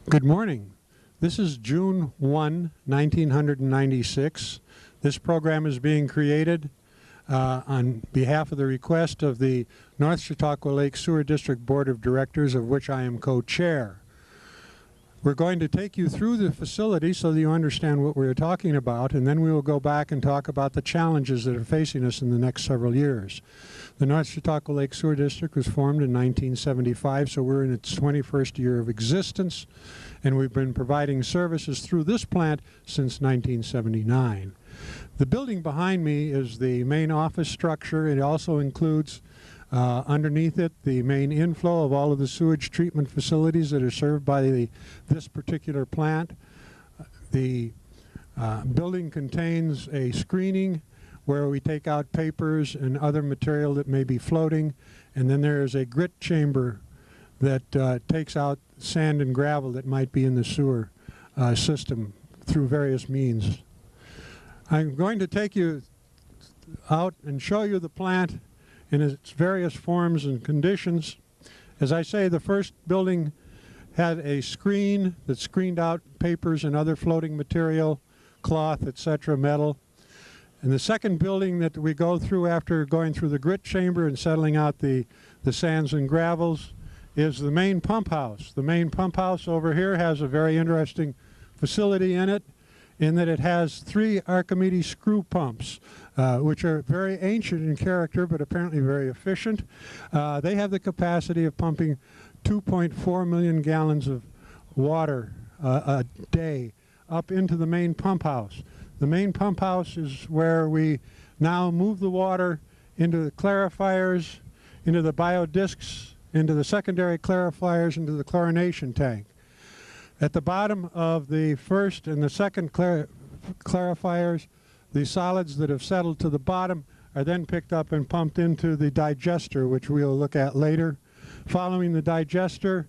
Good morning. This is June 1, 1996. This program is being created on behalf of the request of the North Chautauqua Lake Sewer District Board of Directors, of which I am co-chair. We're going to take you through the facility so that you understand what we're talking about, and then we will go back and talk about the challenges that are facing us in the next several years. The North Chautauqua Lake Sewer District was formed in 1975, so we're in its 21st year of existence, and we've been providing services through this plant since 1979. The building behind me is the main office structure. It also includes underneath it the main inflow of all of the sewage treatment facilities that are served by this particular plant. The building contains a screening where we take out papers and other material that may be floating, and then there is a grit chamber that takes out sand and gravel that might be in the sewer system through various means. I'm going to take you out and show you the plant in its various forms and conditions. As I say, the first building had a screen that screened out papers and other floating material, cloth, etc., metal. And the second building that we go through after going through the grit chamber and settling out the sands and gravels is the main pump house. The main pump house over here has a very interesting facility in it, in that it has 3 Archimedes screw pumps, which are very ancient in character but apparently very efficient. They have the capacity of pumping 2.4 million gallons of water a day up into the main pump house. The main pump house is where we now move the water into the clarifiers, into the biodiscs, into the secondary clarifiers, into the chlorination tank. At the bottom of the first and the second clarifiers, the solids that have settled to the bottom are then picked up and pumped into the digester, which we'll look at later. Following the digester,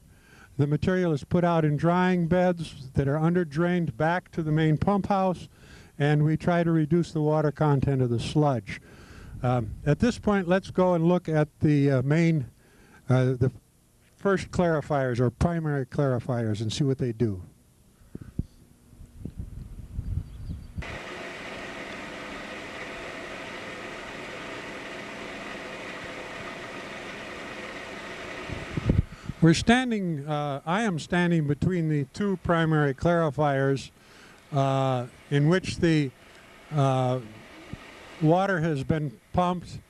the material is put out in drying beds that are under-drained back to the main pump house, and we try to reduce the water content of the sludge. At this point, let's go and look at the the first clarifiers, or primary clarifiers, and see what they do. We're standing, I am standing between the 2 primary clarifiers in which the water has been pumped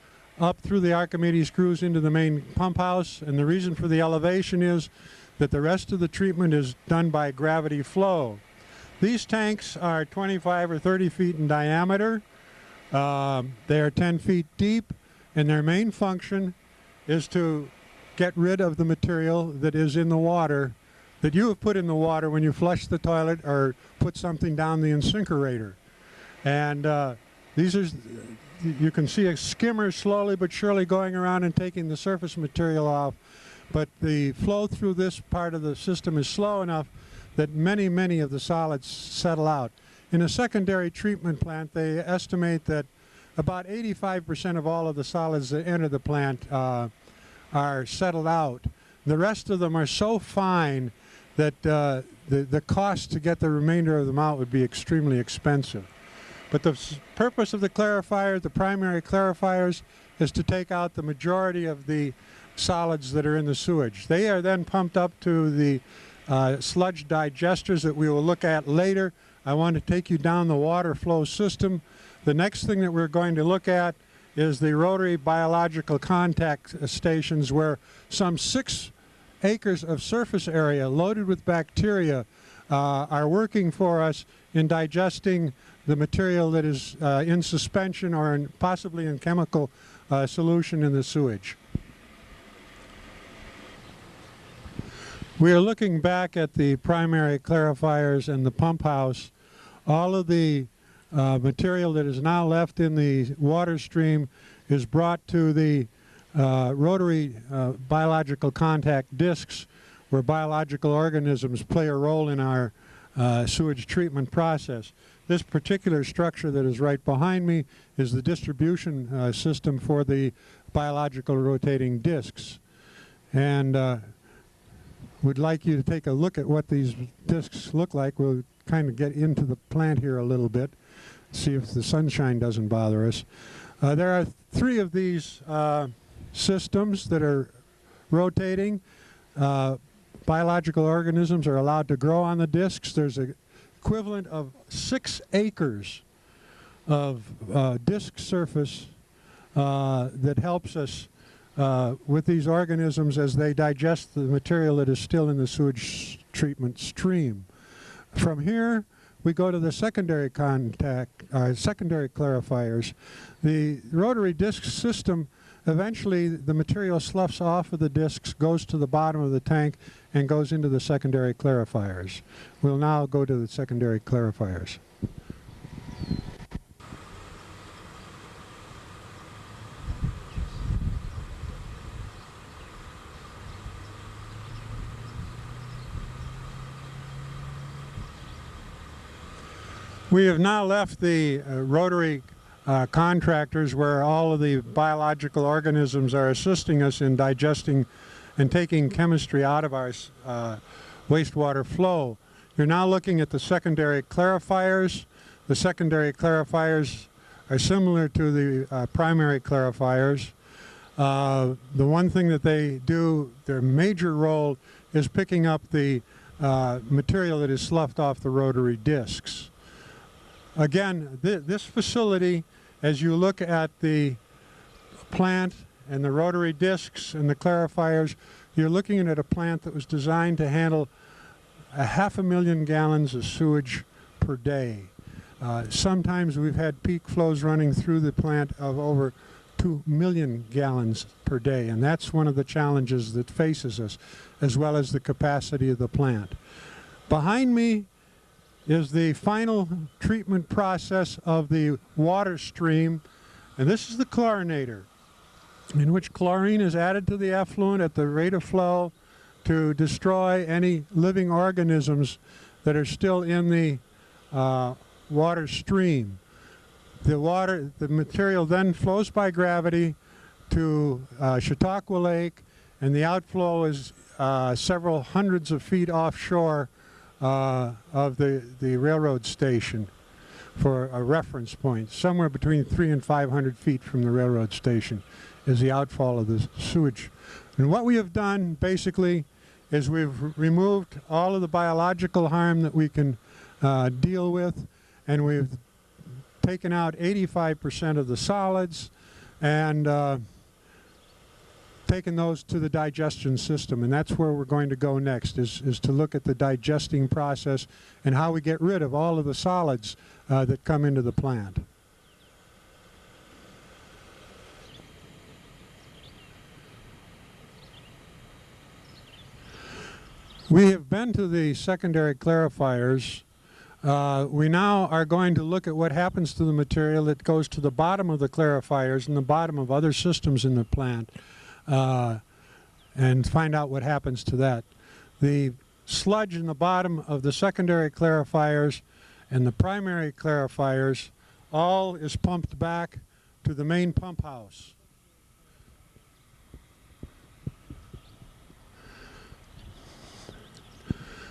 up through the Archimedes screws into the main pump house, and the reason for the elevation is that the rest of the treatment is done by gravity flow. These tanks are 25 or 30 feet in diameter. They are 10 feet deep, and their main function is to get rid of the material that is in the water, that you have put in the water when you flush the toilet or put something down the incinerator. And these are, you can see a skimmer slowly but surely going around and taking the surface material off, but the flow through this part of the system is slow enough that many of the solids settle out. In a secondary treatment plant, they estimate that about 85% of all of the solids that enter the plant are settled out. The rest of them are so fine that the cost to get the remainder of them out would be extremely expensive. But the purpose of the clarifiers, the primary clarifiers, is to take out the majority of the solids that are in the sewage. They are then pumped up to the sludge digesters that we will look at later. I want to take you down the water flow system. The next thing that we're going to look at is the Rotary biological contact stations, where some 6 acres of surface area loaded with bacteria are working for us in digesting the material that is in suspension or possibly in chemical solution in the sewage. We are looking back at the primary clarifiers and the pump house. All of the material that is now left in the water stream is brought to the Rotary biological contact discs, where biological organisms play a role in our sewage treatment process. This particular structure that is right behind me is the distribution system for the biological rotating discs. And would like you to take a look at what these discs look like. We'll kind of get into the plant here a little bit, see if the sunshine doesn't bother us. There are 3 of these systems that are rotating. Biological organisms are allowed to grow on the discs. There's an equivalent of 6 acres of disc surface that helps us with these organisms as they digest the material that is still in the sewage treatment stream. From here, we go to the secondary secondary clarifiers. The rotary disc system, eventually the material sloughs off of the discs, goes to the bottom of the tank, and goes into the secondary clarifiers. We'll now go to the secondary clarifiers. We have now left the Rotary contractors where all of the biological organisms are assisting us in digesting and taking chemistry out of our wastewater flow. You're now looking at the secondary clarifiers. The secondary clarifiers are similar to the primary clarifiers. The one thing that they do, their major role, is picking up the material that is sloughed off the rotary discs. Again, this facility, as you look at the plant and the rotary discs and the clarifiers, you're looking at a plant that was designed to handle 500,000 gallons of sewage per day. Sometimes we've had peak flows running through the plant of over 2 million gallons per day, and that's one of the challenges that faces us, as well as the capacity of the plant. Behind me is the final treatment process of the water stream, and this is the chlorinator, in which chlorine is added to the effluent at the rate of flow to destroy any living organisms that are still in the water stream. The material then flows by gravity to Chautauqua Lake, and the outflow is several hundreds of feet offshore of the railroad station for a reference point. Somewhere between 300 and 500 feet from the railroad station is the outfall of the sewage. And what we have done basically is we've removed all of the biological harm that we can deal with, and we've taken out 85% of the solids and taken those to the digestion system, and that's where we're going to go next, is to look at the digesting process and how we get rid of all of the solids that come into the plant. We have been to the secondary clarifiers. We now are going to look at what happens to the material that goes to the bottom of the clarifiers and the bottom of other systems in the plant. And find out what happens to that. The sludge in the bottom of the secondary clarifiers and the primary clarifiers all is pumped back to the main pump house.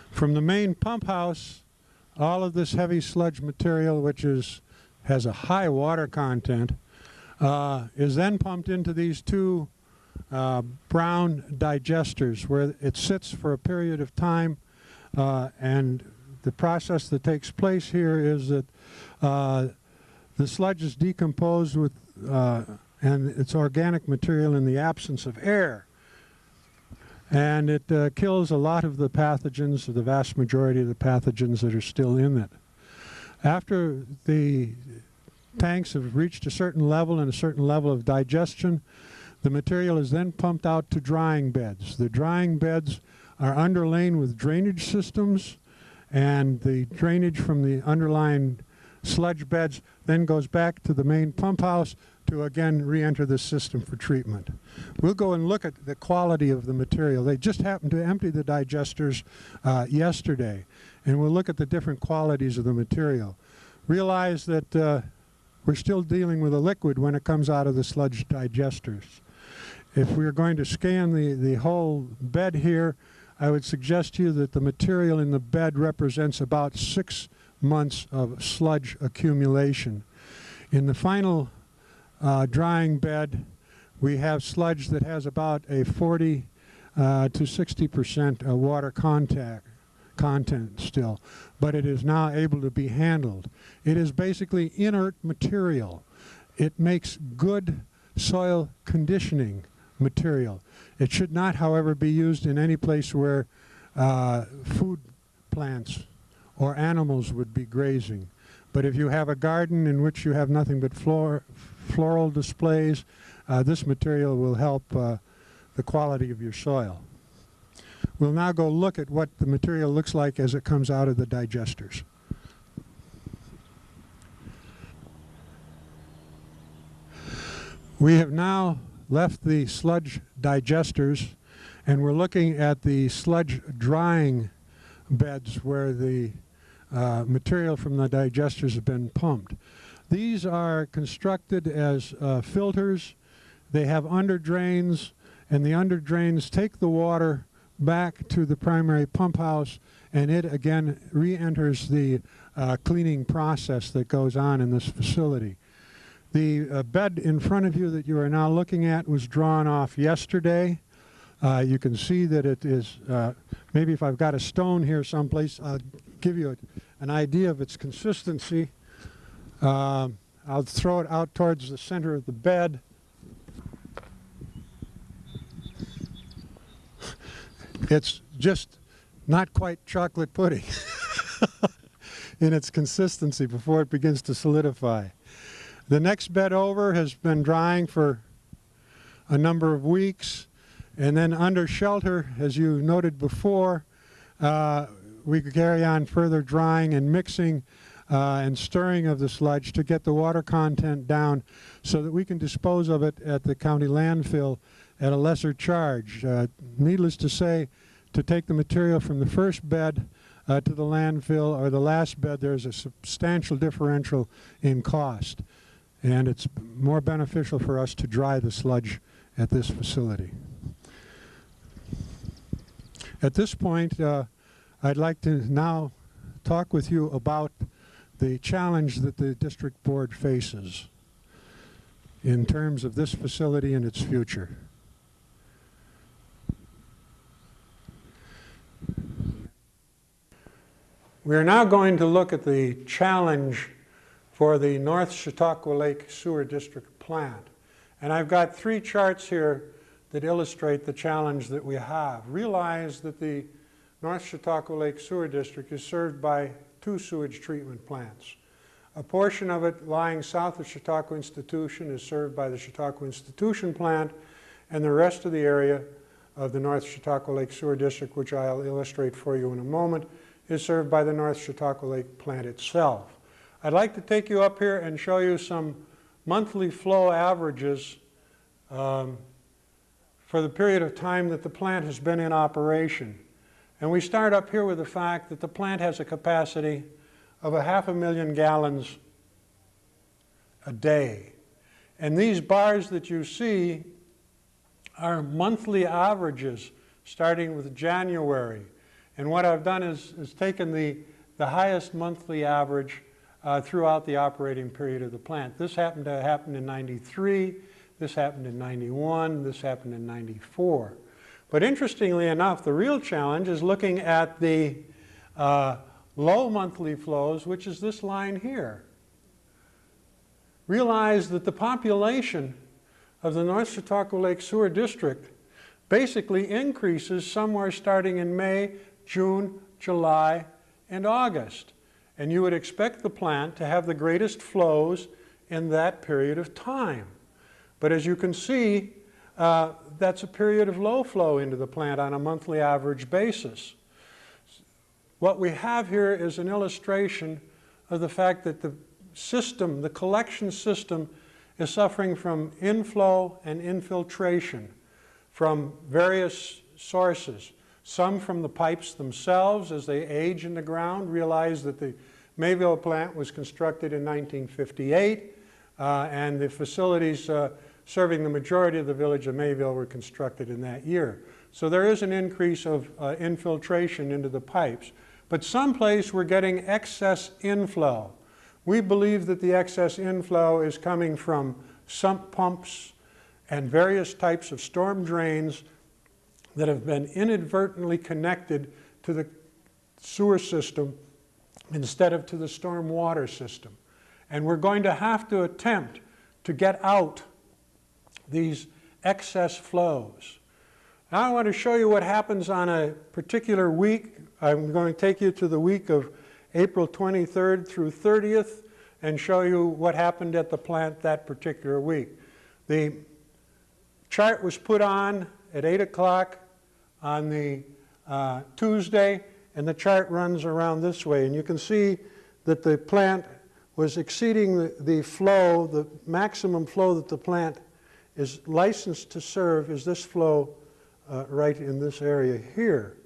From the main pump house, all of this heavy sludge material, which has a high water content, is then pumped into these 2 brown digesters where it sits for a period of time, and the process that takes place here is that the sludge is decomposed with and its organic material in the absence of air, and it kills a lot of the pathogens, or the vast majority of the pathogens that are still in it. After the tanks have reached a certain level and a certain level of digestion, the material is then pumped out to drying beds. The drying beds are underlain with drainage systems, and the drainage from the underlying sludge beds then goes back to the main pump house to again re-enter the system for treatment. We'll go and look at the quality of the material. They just happened to empty the digesters yesterday, and we'll look at the different qualities of the material. Realize that we're still dealing with a liquid when it comes out of the sludge digesters. If we're going to scan the whole bed here, I would suggest to you that the material in the bed represents about 6 months of sludge accumulation. In the final drying bed, we have sludge that has about a 40 to 60% water content still, but it is now able to be handled. It is basically inert material. It makes good soil conditioning material. It should not, however, be used in any place where food plants or animals would be grazing. But if you have a garden in which you have nothing but floral displays, this material will help the quality of your soil. We'll now go look at what the material looks like as it comes out of the digesters. We have now left the sludge digesters, and we're looking at the sludge drying beds where the material from the digesters has been pumped. These are constructed as filters. They have under drains, and the under drains take the water back to the primary pump house, and it again re-enters the cleaning process that goes on in this facility. The bed in front of you that you are now looking at was drawn off yesterday. You can see that it is, maybe if I've got a stone here someplace, I'll give you an idea of its consistency. I'll throw it out towards the center of the bed. It's just not quite chocolate pudding in its consistency before it begins to solidify. The next bed over has been drying for a number of weeks, and then under shelter, as you noted before, we could carry on further drying and mixing and stirring of the sludge to get the water content down so that we can dispose of it at the county landfill at a lesser charge. Needless to say, to take the material from the first bed to the landfill or the last bed, there's a substantial differential in cost. And it's more beneficial for us to dry the sludge at this facility. At this point, I'd like to now talk with you about the challenge that the district board faces in terms of this facility and its future. We are now going to look at the challenge for the North Chautauqua Lake Sewer District plant. And I've got 3 charts here that illustrate the challenge that we have. Realize that the North Chautauqua Lake Sewer District is served by 2 sewage treatment plants. A portion of it lying south of Chautauqua Institution is served by the Chautauqua Institution plant, and the rest of the area of the North Chautauqua Lake Sewer District, which I'll illustrate for you in a moment, is served by the North Chautauqua Lake plant itself. I'd like to take you up here and show you some monthly flow averages for the period of time that the plant has been in operation. And we start up here with the fact that the plant has a capacity of 500,000 gallons a day. And these bars that you see are monthly averages starting with January. And what I've done is taken the highest monthly average throughout the operating period of the plant. This happened to happen in '93, this happened in '91, this happened in '94. But interestingly enough, the real challenge is looking at the low monthly flows, which is this line here. Realize that the population of the North Chautauqua Lake Sewer District basically increases somewhere starting in May, June, July, and August. And you would expect the plant to have the greatest flows in that period of time. But as you can see, that's a period of low flow into the plant on a monthly average basis. What we have here is an illustration of the fact that the system, the collection system, is suffering from inflow and infiltration from various sources. Some from the pipes themselves as they age in the ground. Realize that the Mayville plant was constructed in 1958 and the facilities serving the majority of the village of Mayville were constructed in that year. So there is an increase of infiltration into the pipes. But someplace we're getting excess inflow. We believe that the excess inflow is coming from sump pumps and various types of storm drains that have been inadvertently connected to the sewer system instead of to the storm water system. And we're going to have to attempt to get out these excess flows. Now I want to show you what happens on a particular week. I'm going to take you to the week of April 23rd through 30th and show you what happened at the plant that particular week. The chart was put on at 8 o'clock on the Tuesday, and the chart runs around this way. And you can see that the plant was exceeding the flow, the maximum flow that the plant is licensed to serve is this flow right in this area here.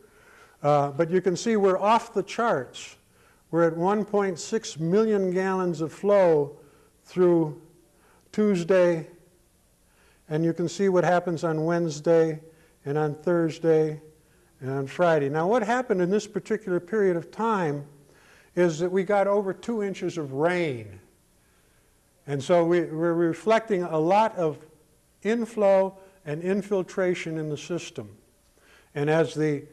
But you can see we're off the charts. We're at 1.6 million gallons of flow through Tuesday, and you can see what happens on Wednesday and on Thursday and on Friday. Now what happened in this particular period of time is that we got over 2 inches of rain. And so we're reflecting a lot of inflow and infiltration in the system. And as the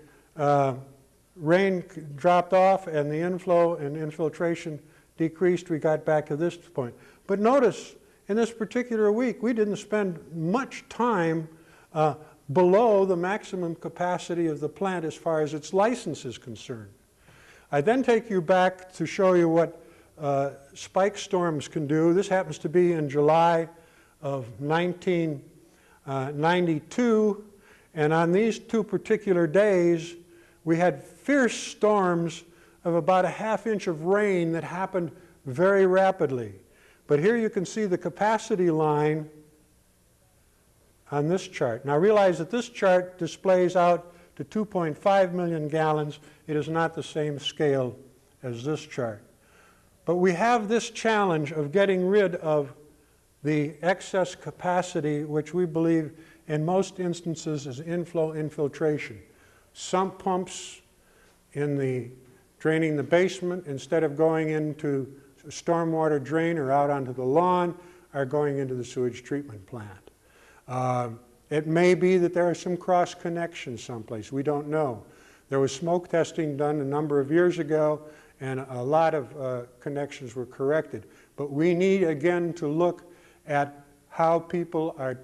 rain dropped off and the inflow and infiltration decreased, we got back to this point. But notice, in this particular week, we didn't spend much time below the maximum capacity of the plant as far as its license is concerned. I then take you back to show you what spike storms can do. This happens to be in July of 1992, and on these 2 particular days, we had fierce storms of about a ½ inch of rain that happened very rapidly. But here you can see the capacity line on this chart. Now realize that this chart displays out to 2.5 million gallons. It is not the same scale as this chart. But we have this challenge of getting rid of the excess capacity, which we believe in most instances is inflow infiltration. Sump pumps in the draining the basement, instead of going into a stormwater drain or out onto the lawn, are going into the sewage treatment plant. It may be that there are some cross connections someplace. We don't know. There was smoke testing done a number of years ago, and a lot of connections were corrected. But we need, again, to look at how people are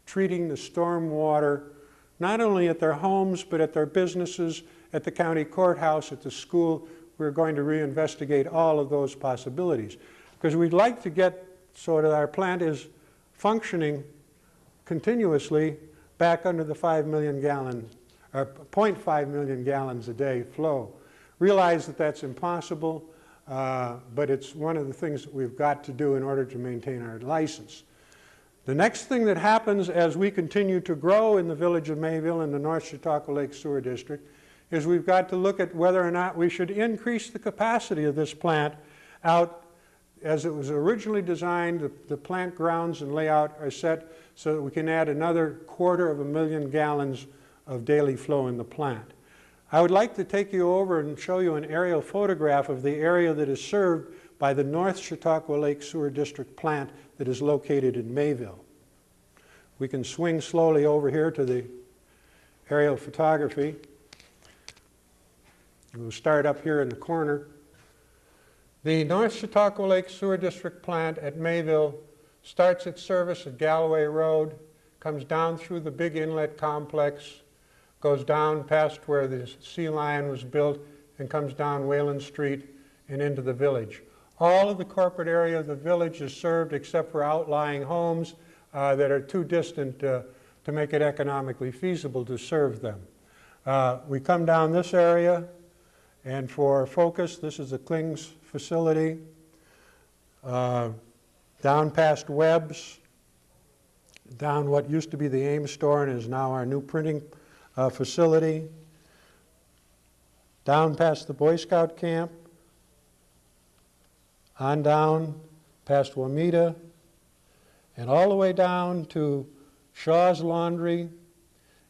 treating the storm water, not only at their homes, but at their businesses, at the county courthouse, at the school. We're going to reinvestigate all of those possibilities, because we'd like to get so that our plant is functioning continuously back under the 5 million gallon, or 0.5 million gallons a day flow. Realize that that's impossible, but it's one of the things that we've got to do in order to maintain our license. The next thing that happens as we continue to grow in the village of Mayville in the North Chautauqua Lake Sewer District is we've got to look at whether or not we should increase the capacity of this plant out. As it was originally designed, the plant grounds and layout are set so that we can add another 250,000 gallons of daily flow in the plant. I would like to take you over and show you an aerial photograph of the area that is served by the North Chautauqua Lake Sewer District plant that is located in Mayville. We can swing slowly over here to the aerial photography. We'll start up here in the corner. The North Chautauqua Lake Sewer District plant at Mayville starts its service at Galloway Road, comes down through the big inlet complex, goes down past where the Sea Lion was built, and comes down Wayland Street and into the village. All of the corporate area of the village is served except for outlying homes that are too distant to make it economically feasible to serve them. We come down this area, and for focus, this is the Kling's facility, down past Webb's, down what used to be the Ames store and is now our new printing facility, down past the Boy Scout camp, on down past Wamita, and all the way down to Shaw's Laundry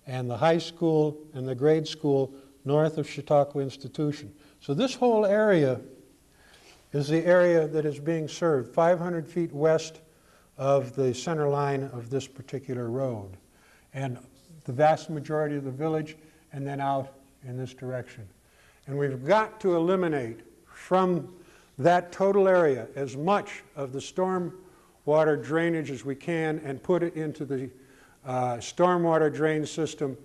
and the high school and the grade school north of Chautauqua Institution. So this whole area is the area that is being served, 500 feet west of the center line of this particular road. And the vast majority of the village, and then out in this direction. And we've got to eliminate from that total area as much of the storm water drainage as we can and put it into the stormwater drain system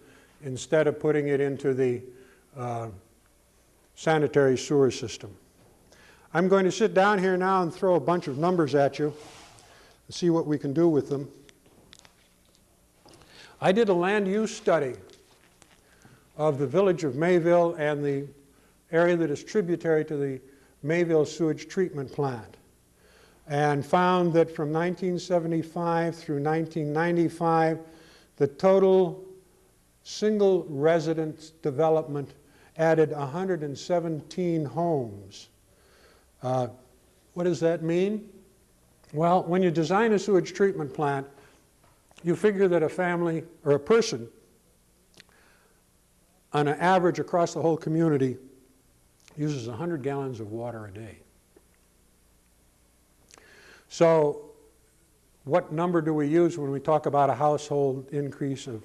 instead of putting it into the sanitary sewer system. I'm going to sit down here now and throw a bunch of numbers at you and see what we can do with them. I did a land use study of the village of Mayville and the area that is tributary to the Mayville sewage treatment plant, and found that from 1975 through 1995, the total single residence development added 117 homes. What does that mean? Well, when you design a sewage treatment plant, you figure that a family or a person, on an average across the whole community, uses 100 gallons of water a day. So what number do we use when we talk about a household increase of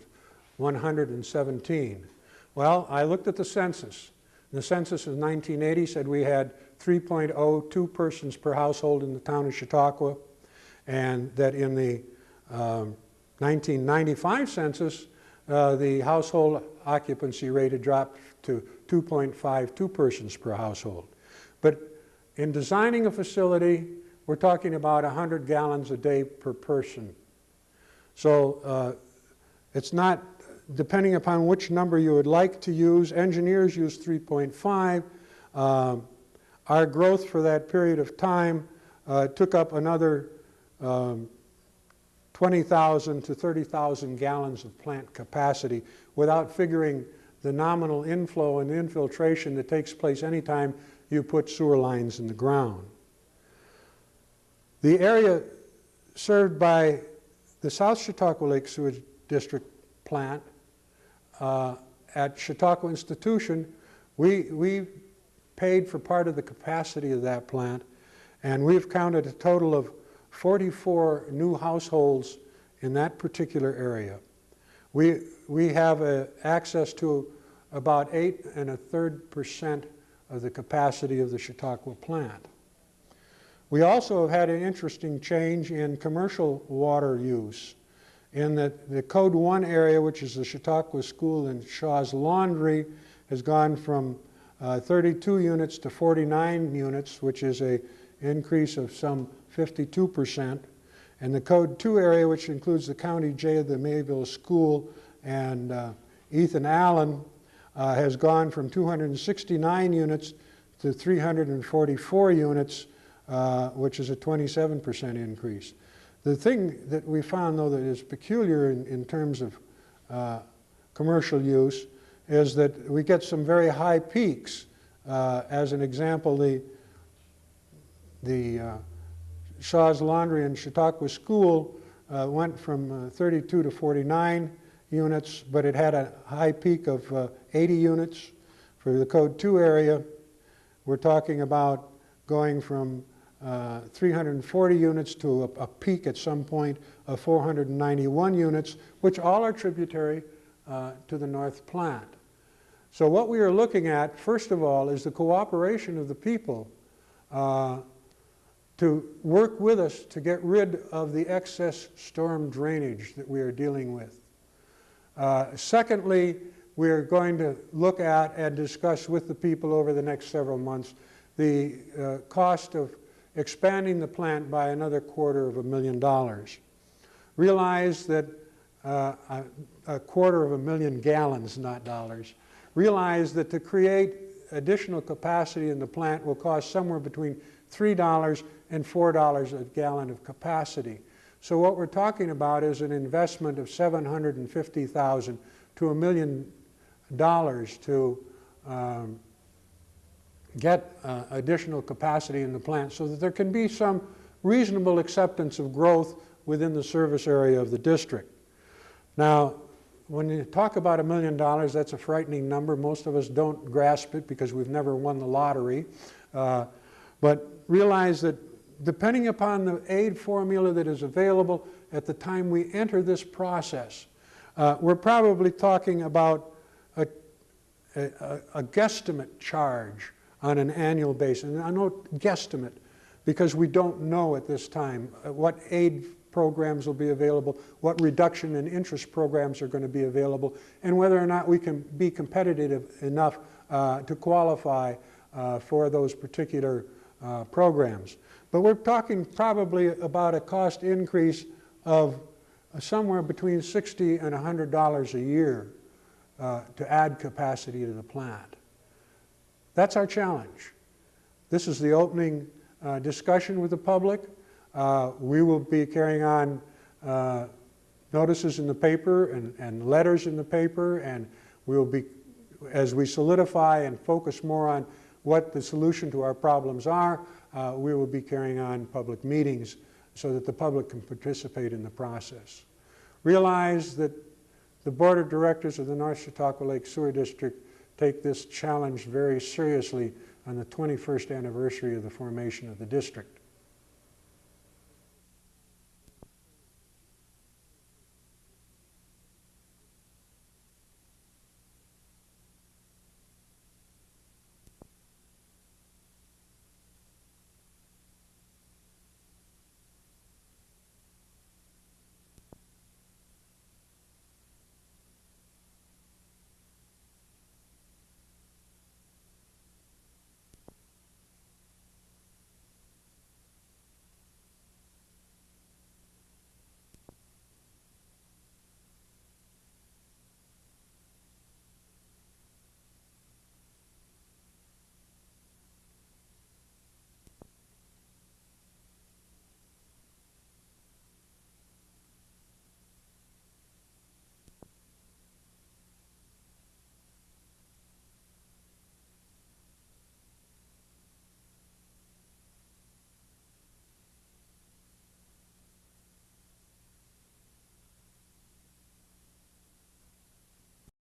117? Well, I looked at the census. The census in 1980 said we had 3.02 persons per household in the town of Chautauqua, and that in the 1995 census, the household occupancy rate had dropped to 2.52 persons per household. But in designing a facility, we're talking about 100 gallons a day per person. So it's not, depending upon which number you would like to use, engineers use 3.5. Our growth for that period of time took up another 20,000 to 30,000 gallons of plant capacity without figuring the nominal inflow and infiltration that takes place anytime you put sewer lines in the ground. The area served by the South Chautauqua Lake Sewage District plant at Chautauqua Institution, we paid for part of the capacity of that plant, and we've counted a total of 44 new households in that particular area. We have access to about 8 1/3% of the capacity of the Chautauqua plant. We also have had an interesting change in commercial water use. In the Code 1 area, which is the Chautauqua School and Shaw's Laundry, has gone from 32 units to 49 units, which is an increase of some 52%. And the Code 2 area, which includes the county jail, the Mayville School, and Ethan Allen, has gone from 269 units to 344 units, which is a 27% increase. The thing that we found, though, that is peculiar in terms of commercial use is that we get some very high peaks. As an example, the Shaw's Laundry and Chautauqua School went from 32 to 49 units, but it had a high peak of 80 units. For the Code 2 area, we're talking about going from 340 units to a peak at some point of 491 units, which all are tributary to the North Plant. So what we are looking at, first of all, is the cooperation of the people to work with us to get rid of the excess storm drainage that we are dealing with. Secondly, we are going to look at and discuss with the people over the next several months the cost of expanding the plant by another $250,000. Realize that a 250,000 gallons, not dollars. Realize that to create additional capacity in the plant will cost somewhere between $3 and $4 a gallon of capacity. So what we're talking about is an investment of $750,000 to $1 million to get additional capacity in the plant so that there can be some reasonable acceptance of growth within the service area of the district. Now, when you talk about $1 million, that's a frightening number. Most of us don't grasp it because we've never won the lottery. But realize that depending upon the aid formula that is available at the time we enter this process, we're probably talking about a guesstimate charge on an annual basis. And I know guesstimate because we don't know at this time what aid programs will be available, what reduction in interest programs are going to be available, and whether or not we can be competitive enough to qualify for those particular programs. But we're talking probably about a cost increase of somewhere between $60 and $100 a year to add capacity to the plant. That's our challenge. This is the opening discussion with the public. We will be carrying on notices in the paper and letters in the paper, and we will be, as we solidify and focus more on what the solution to our problems are, we will be carrying on public meetings so that the public can participate in the process. Realize that the Board of Directors of the North Chautauqua Lake Sewer District take this challenge very seriously on the 21st anniversary of the formation of the district.